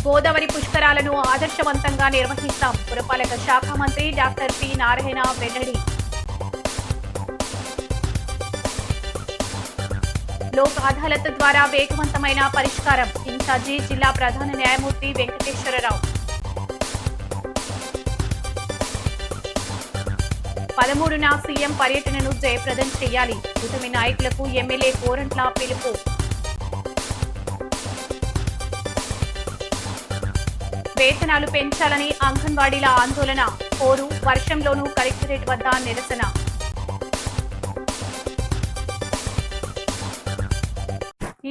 గోదావరి పుష్కరాలను ఆదర్శవంతంగా నిర్వహిస్తాం. పురపాలక శాఖ మంత్రి డాక్టర్ పి నారాయణ వెల్లడి. లోక్ అదాలత్ ద్వారా వేగవంతమైన పరిష్కారం. ఇన్ఛార్జి జిల్లా ప్రధాన న్యాయమూర్తి వెంకటేశ్వరరావు. 13న సీఎం పర్యటనను జయప్రదం చేయాలి. కూటమి నాయకులకు ఎమ్మెల్యే కోరంట్ల పిలుపు. వేతనాలు పెంచాలని అంగన్వాడీల ఆందోళన. పోరు వర్షంలోనూ కలెక్టరేట్ వద్ద నిరసన.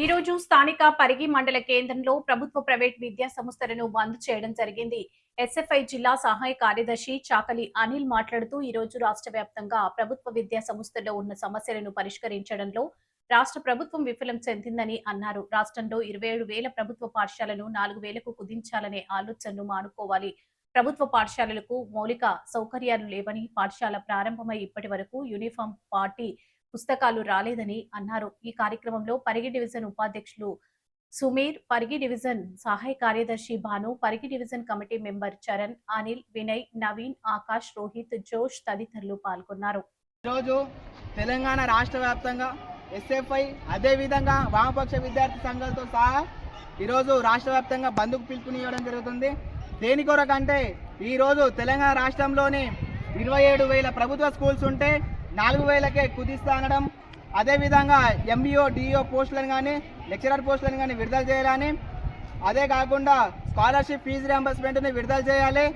ఈ రోజు స్థానిక పరిగి మండల కేంద్రంలో ప్రభుత్వ ప్రైవేట్ విద్యా సంస్థలను బంద్ చేయడం జరిగింది. ఎస్ఎఫ్ఐ జిల్లా సహాయ కార్యదర్శి చాకలి అనిల్ మాట్లాడుతూ ఈ రోజు రాష్ట్ర వ్యాప్తంగా ప్రభుత్వ విద్యా సంస్థల్లో ఉన్న సమస్యలను పరిష్కరించడంలో రాష్ట్ర ప్రభుత్వం విఫలం చెందిందని అన్నారు. రాష్ట్రంలో 27,000 ప్రభుత్వ పాఠశాలను 4,000కు కుదించాలనే ఆలోచనను మానుకోవాలి. ప్రభుత్వ పాఠశాలలకు మౌలిక సౌకర్యాలు లేవని, పాఠశాల ప్రారంభమై ఇప్పటి వరకు యూనిఫామ్, పార్టీ పుస్తకాలు రాలేదని అన్నారు. ఈ కార్యక్రమంలో పరిగి డివిజన్ ఉపాధ్యక్షులు సుమీర్, పరిగి డివిజన్ సహాయ కార్యదర్శి Bhanu, Parigi division committee member Charan, Anil, Vinay, Naveen, Akash, Rohit, జోష్ తదితరులు పాల్గొన్నారు. ఈరోజు తెలంగాణ రాష్ట్ర వ్యాప్తంగా ఎస్ఎఫ్ఐ అదేవిధంగా వామపక్ష విద్యార్థి సంఘాలతో సహా ఈరోజు రాష్ట్ర వ్యాప్తంగా బంద్కు పిలుపునివ్వడం జరుగుతుంది. దేని కొరకంటే ఈరోజు తెలంగాణ రాష్ట్రంలోని 27,000 ప్రభుత్వ స్కూల్స్ ఉంటే 4,000కే కుదిస్తా అనడం, అదేవిధంగా ఎంబీఓ, డిఓ పోస్టులను కానీ లెక్చరర్ పోస్టులను కానీ విడుదల చేయాలని, అదే కాకుండా స్కాలర్షిప్ ఫీజు రియంబర్స్మెంట్ని విడుదల చేయాలి.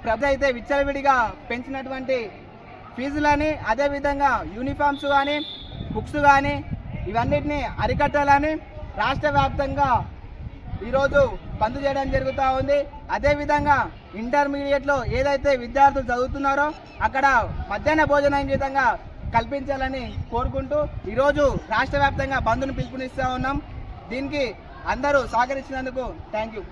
ప్రభుత్వం అయితే విచ్చలవిడిగా పెంచినటువంటి ఫీజులని, అదేవిధంగా యూనిఫామ్స్ కానీ బుక్స్ కానీ ఇవన్నిటిని అరికట్టాలని రాష్ట్ర వ్యాప్తంగా ఈరోజు బంద్ చేయడం జరుగుతూ ఉంది. అదేవిధంగా ఇంటర్మీడియట్లో ఏదైతే విద్యార్థులు చదువుతున్నారో అక్కడ మధ్యాహ్న భోజనం విధంగా కల్పించాలని కోరుకుంటూ ఈరోజు రాష్ట్ర వ్యాప్తంగా బంద్ను పిలుపునిస్తూ ఉన్నాం. దీనికి అందరూ సహకరించినందుకు థ్యాంక్ యూ.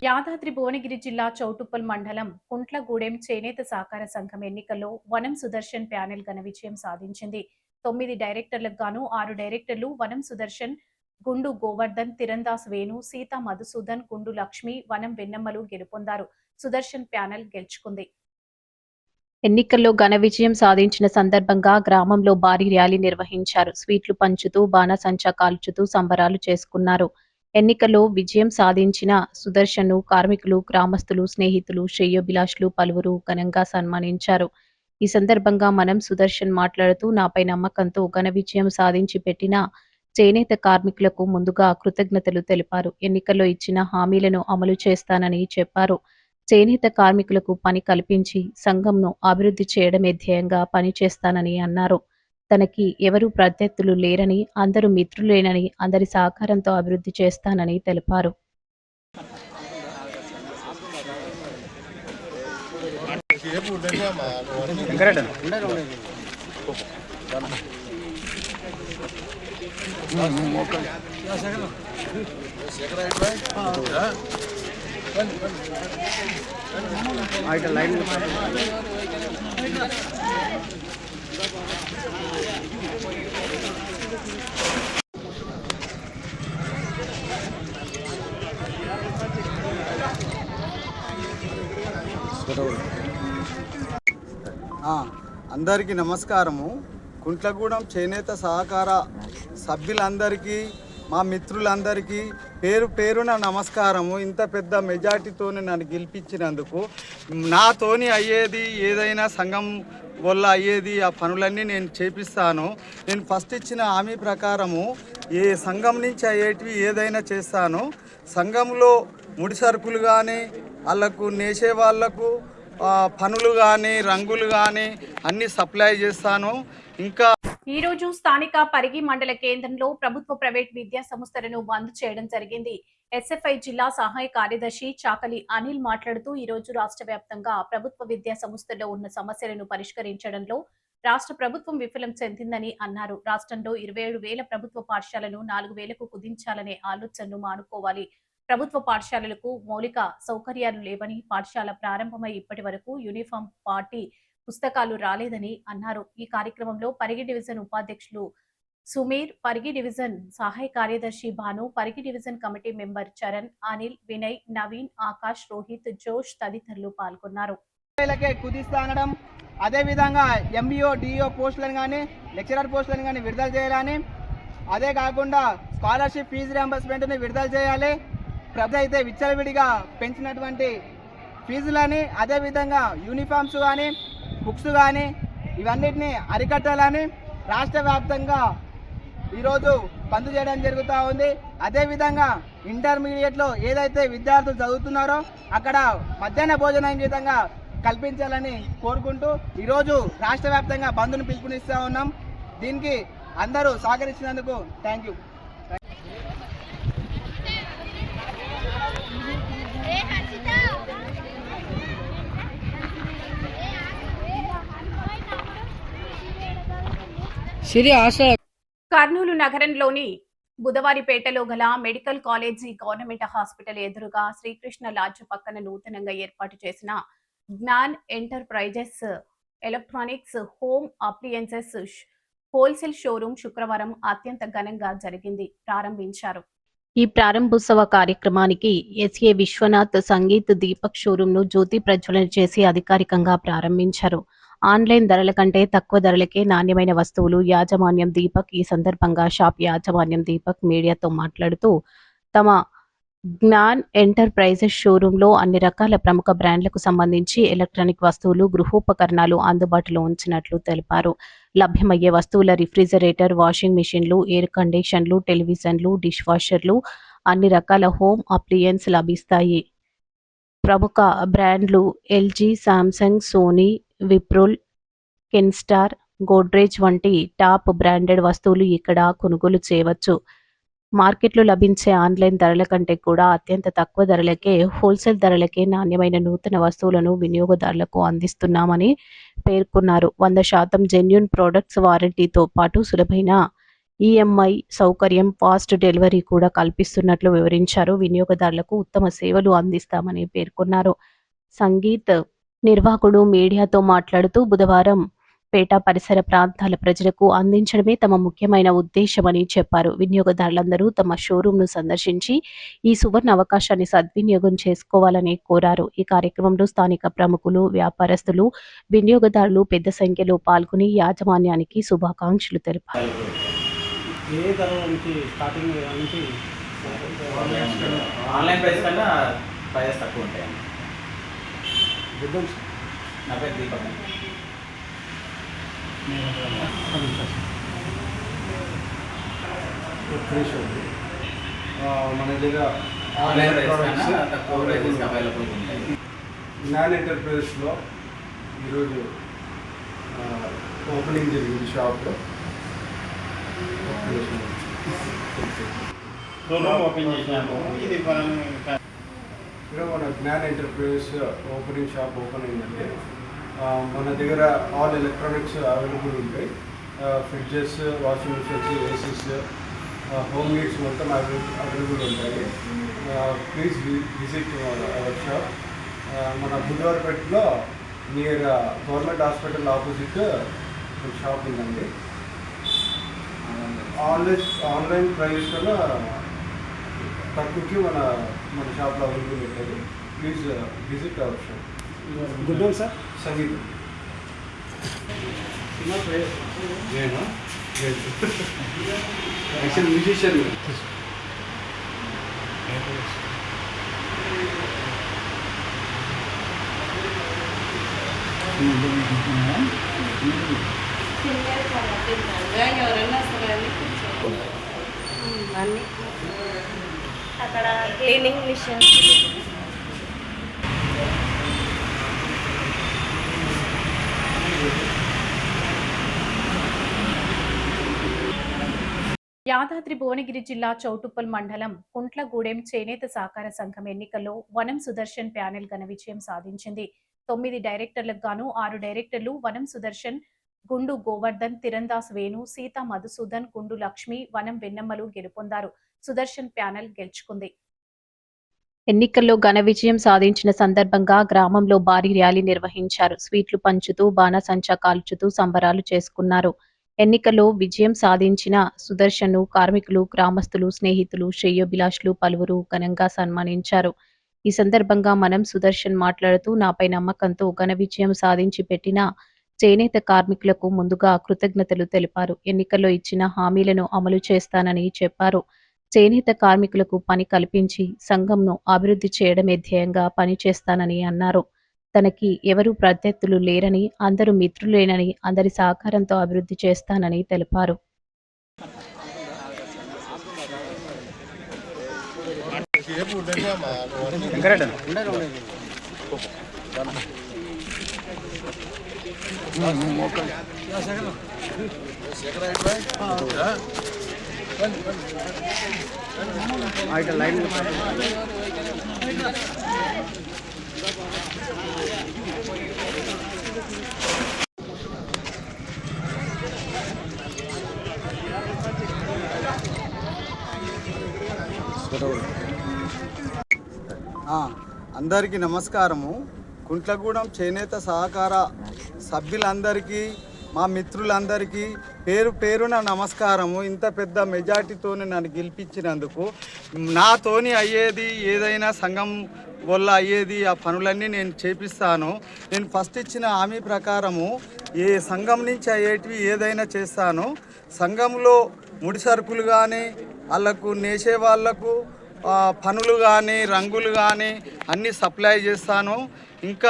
యాదాద్రి భువనగిరి జిల్లా చౌటుప్పల్ మండలం కుంట్లగూడెం చేనేత సహకార సంఘం ఎన్నికల్లో వనం సుదర్శన్ ప్యానెల్ ఘన విజయం సాధించింది. 9 డైరెక్టర్లకు గాను 6 డైరెక్టర్లు వనం సుదర్శన్, గుండు గోవర్ధన్, తిరందాస్ వేణు, సీతా మధుసూదన్, గుండు లక్ష్మి, వనం వెన్నమ్మలు గెలుపొందారు. సుదర్శన్ ప్యానెల్ గెలుచుకుంది. ఎన్నికల్లో ఘన విజయం సాధించిన సందర్భంగా గ్రామంలో భారీ ర్యాలీ నిర్వహించారు. స్వీట్లు పంచుతూ, బాణసంచా కాల్చుతూ సంబరాలు చేసుకున్నారు. ఎన్నికల్లో విజయం సాధించిన సుదర్శన్ను కార్మికులు, గ్రామస్తులు, స్నేహితులు, శ్రేయోభిలాషులు పలువురు ఘనంగా సన్మానించారు. ఈ సందర్భంగా మనం సుదర్శన్ మాట్లాడుతూ, నాపై నమ్మకంతో ఘన విజయం సాధించి పెట్టిన చేనేత కార్మికులకు ముందుగా కృతజ్ఞతలు తెలిపారు. ఎన్నికల్లో ఇచ్చిన హామీలను అమలు చేస్తానని చెప్పారు. చేనేత కార్మికులకు పని కల్పించి సంఘంను అభివృద్ధి చేయడమే ధ్యేయంగా పనిచేస్తానని అన్నారు. తనకి ఎవరూ ప్రత్యర్థులు లేరని, అందరూ మిత్రులేనని, అందరి సహకారంతో అభివృద్ధి చేస్తానని తెలిపారు. అందరికీ నమస్కారము. కుంట్లగూడెం చేనేత సహకార సభ్యులందరికీ, మా మిత్రులందరికీ పేరు పేరున నమస్కారము. ఇంత పెద్ద మెజార్టీతోనే నన్ను గెలిపించినందుకు. నాతోని అయ్యేది ఏదైనా సంఘం వల్ల అయ్యేది ఆ పనులన్నీ నేను చేపిస్తాను. నేను ఫస్ట్ ఇచ్చిన హామీ ప్రకారము ఏ సంఘం నుంచి అయ్యేటివి ఏదైనా చేస్తాను. సంఘంలో ముడి సరుకులు కానీ, వాళ్ళకు నేసే వాళ్లకు పనులు కానీ, రంగులు కానీ అన్ని సప్లై చేస్తాను. ఇంకా ఈ రోజు స్థానిక పరిగి మండల కేంద్రంలో ప్రభుత్వ ప్రైవేట్ విద్యా సంస్థలను బంద్ చేయడం జరిగింది. ఎస్ఎఫ్ఐ జిల్లా సహాయ కార్యదర్శి చాకలి అనిల్ మాట్లాడుతూ ఈ రోజు రాష్ట్ర వ్యాప్తంగా ప్రభుత్వ విద్యా సంస్థల్లో ఉన్న సమస్యలను పరిష్కరించడంలో రాష్ట్ర ప్రభుత్వం విఫలం చెందిందని అన్నారు. రాష్ట్రంలో 27,000 ప్రభుత్వ పాఠశాలను 4,000కు కుదించాలనే ఆలోచనను మానుకోవాలి. ప్రభుత్వ పాఠశాలలకు మౌలిక సౌకర్యాలు లేవని, పాఠశాల ప్రారంభమై ఇప్పటి వరకు యూనిఫామ్, పార్టీ పుస్తకాలు రాలేదని అన్నారు. ఈ కార్యక్రమంలో పరిగి డివిజన్ ఉపాధ్యక్షులు సుమీర్, పరిగి డివిజన్ సహాయ కార్యదర్శి Bhanu, Parigi division committee member Charan, Anil, Vinay, Naveen, Akash, Rohit, జోష్ తదితరులు పాల్గొన్నారు. కుదిస్తా అనడం, అదేవిధంగా ఎంబీఓ డిఓ పోస్టులను కానీ లెక్చరర్ పోస్టులను కానీ విడుదల చేయాలని, అదే కాకుండా స్కాలర్షిప్ ఫీజు రియంబర్స్మెంట్ని విడుదల చేయాలి. ప్రభుత్వం అయితే విచ్చలవిడిగా పెంచినటువంటి ఫీజులని, అదేవిధంగా యూనిఫామ్స్ కానీ బుక్స్ కానీ ఇవన్నిటిని అరికట్టాలని రాష్ట్ర వ్యాప్తంగా ఈరోజు బంద్ చేయడం జరుగుతూ ఉంది. అదేవిధంగా ఇంటర్మీడియట్లో ఏదైతే విద్యార్థులు చదువుతున్నారో అక్కడ మధ్యాహ్న భోజనం విధంగా కల్పించాలని కోరుకుంటూ ఈరోజు రాష్ట్ర వ్యాప్తంగా బంద్ను పిలుపునిస్తూ ఉన్నాం. దీనికి అందరూ సహకరించినందుకు థ్యాంక్ యూ. కర్నూలు నగరంలోని బుధవారిపేటలో గల మెడికల్ కాలేజీ గవర్నమెంట్ హాస్పిటల్ ఎదురుగా శ్రీకృష్ణ లాడ్జ్ పక్కన నూతనంగా ఏర్పాటు చేసిన Gyan enterprises electronics home appliances wholesale showroom శుక్రవారం అత్యంత ఘనంగా ప్రారంభించారు. ఈ ప్రారంభోత్సవ కార్యక్రమానికి ఎస్ఏ విశ్వనాథ్ సంగీత్ దీపక్ షోరూమ్ ను జ్యోతి ప్రజ్వలన చేసి అధికారికంగా ప్రారంభించారు. ఆన్లైన్ ధరల కంటే తక్కువ ధరలకే నాణ్యమైన వస్తువులు యాజమాన్యం దీపక్. ఈ సందర్భంగా షాప్ యాజమాన్యం దీపక్ మీడియాతో మాట్లాడుతూ తమ జ్ఞాన్ ఎంటర్ప్రైజెస్ షోరూమ్ లో అన్ని రకాల ప్రముఖ బ్రాండ్లకు సంబంధించి ఎలక్ట్రానిక్ వస్తువులు, గృహోపకరణాలు అందుబాటులో ఉంచినట్లు తెలిపారు. లభ్యమయ్యే వస్తువుల రిఫ్రిజరేటర్, వాషింగ్ మిషన్లు, ఎయిర్ కండిషన్లు, టెలివిజన్లు, డిష్ వాషర్లు, అన్ని రకాల హోమ్ అప్లియన్స్ లభిస్తాయి. ప్రముఖ బ్రాండ్లు ఎల్జీ, శాంసంగ్, సోనీ, విప్రోల్, కెన్స్టార్, గోడ్రేజ్ వంటి టాప్ బ్రాండెడ్ వస్తువులు ఇక్కడ కొనుగోలు చేయవచ్చు. మార్కెట్లో లభించే ఆన్లైన్ ధరల కంటే కూడా అత్యంత తక్కువ ధరలకే, హోల్సేల్ ధరలకే నాణ్యమైన నూతన వస్తువులను వినియోగదారులకు అందిస్తున్నామని పేర్కొన్నారు. 100% జెన్యూన్ ప్రొడక్ట్స్ వారంటీతో పాటు సులభమైన ఈఎంఐ సౌకర్యం, ఫాస్ట్ డెలివరీ కూడా కల్పిస్తున్నట్లు వివరించారు. వినియోగదారులకు ఉత్తమ సేవలు అందిస్తామని పేర్కొన్నారు. సంగీత్ నిర్వాహకుడు మీడియాతో మాట్లాడుతూ బుధవారం పేట పరిసర ప్రాంతాల ప్రజలకు అందించడమే తమ ముఖ్యమైన ఉద్దేశమని చెప్పారు. వినియోగదారులందరూ తమ షోరూంను సందర్శించి ఈ సువర్ణ అవకాశాన్ని సద్వినియోగం చేసుకోవాలని కోరారు. ఈ కార్యక్రమంలో స్థానిక ప్రముఖులు, వ్యాపారస్తులు, వినియోగదారులు పెద్ద సంఖ్యలో పాల్గొని యాజమాన్యానికి శుభాకాంక్షలు తెలిపారు. ఆన్లైన్ ప్రైస్ కన్నా ప్రైజెస్ తక్కువ ఉంటాయి. నా పేరు దీపక్. మన దగ్గర ఆన్లైన్ ప్రైస్ కన్నా తక్కువ ప్రైజెస్ అవైలబుల్ ఉంటాయి. జ్ఞాన్ ఎంటర్ప్రైజెస్లో ఈరోజు ఓపెనింగ్ జరిగింది షాప్లో. ఓపెన్ చేసినాము. ఇది ఇక్కడ మన Gyan enterprises opening shop open అయిందంటే మన దగ్గర ఆల్ ఎలక్ట్రానిక్స్ అవైలబుల్ ఉంటాయి. Fridges, washing machines, ACs, home needs మొత్తం అవైలబుల్ ఉంటాయి. Please visit our shop. మన బుధవారపేటలో near government hospital opposite shop ఉందండి. ఆన్లైన్ ప్రైస్ కన్నా తక్కువకి మన షాప్లో అవైలబుల్ ఉంటుంది. Please visit our shop. Good name sir. సంగీతం. నేను యాక్చువల్ మ్యూజిషియన్. అక్కడ క్లీనింగ్ మిషన్స్, యాదాద్రి భువనగిరి జిల్లా చౌటుప్పల్ మండలం కుంట్లగూడెం చేనేత సహకార సంఘం ఎన్నికల్లో వనం సుదర్శన్ ప్యానెల్ ఘన విజయం సాధించింది. 9 డైరెక్టర్లకు గాను 6 డైరెక్టర్లు వనం సుదర్శన్, గుండు గోవర్ధన్, తిరందాస్ వేణు, సీతా మధుసూదన్, గుండు లక్ష్మి, వనం వెన్నమ్మలు గెలుపొందారు. సుదర్శన్ ప్యానెల్ గెలుచుకుంది. ఎన్నికల్లో ఘన విజయం సాధించిన సందర్భంగా గ్రామంలో భారీ ర్యాలీ నిర్వహించారు. స్వీట్లు పంచుతూ బాణసంచా కాల్చుతూ సంబరాలు చేసుకున్నారు. ఎన్నికల్లో విజయం సాధించిన సుదర్శన్ను కార్మికులు, గ్రామస్తులు, స్నేహితులు, శ్రేయోభిలాషులు పలువురు ఘనంగా సన్మానించారు. ఈ సందర్భంగా మనం సుదర్శన్ మాట్లాడుతూ నాపై నమ్మకంతో ఘన విజయం సాధించి పెట్టిన చేనేత కార్మికులకు ముందుగా కృతజ్ఞతలు తెలిపారు. ఎన్నికల్లో ఇచ్చిన హామీలను అమలు చేస్తానని చెప్పారు. చేనేత కార్మికులకు పని కల్పించి సంఘంను అభివృద్ధి చేయడమే ధ్యేయంగా పనిచేస్తానని అన్నారు. తనకి ఎవరూ ప్రత్యర్థులు లేరని, అందరూ మిత్రులేనని, అందరి సహకారంతో అభివృద్ధి చేస్తానని తెలిపారు. అందరికీ నమస్కారము. కుంట్లగూడెం చేనేత సహకార సభ్యులందరికీ, మా మిత్రులందరికీ పేరు పేరున నమస్కారము. ఇంత పెద్ద మెజార్టీతోని నన్ను గెలిపించినందుకు. నాతోని అయ్యేది ఏదైనా సంఘం వల్ల అయ్యేది ఆ పనులన్నీ నేను చేపిస్తాను. నేను ఫస్ట్ ఇచ్చిన హామీ ప్రకారము ఏ సంఘం నుంచి అయ్యేటివి ఏదైనా చేస్తాను. సంఘంలో ముడి సరుకులు కానీ వాళ్ళకు నేసే వాళ్ళకు పనులు కానీ రంగులు కానీ అన్నీ సప్లై చేస్తాను. ఇంకా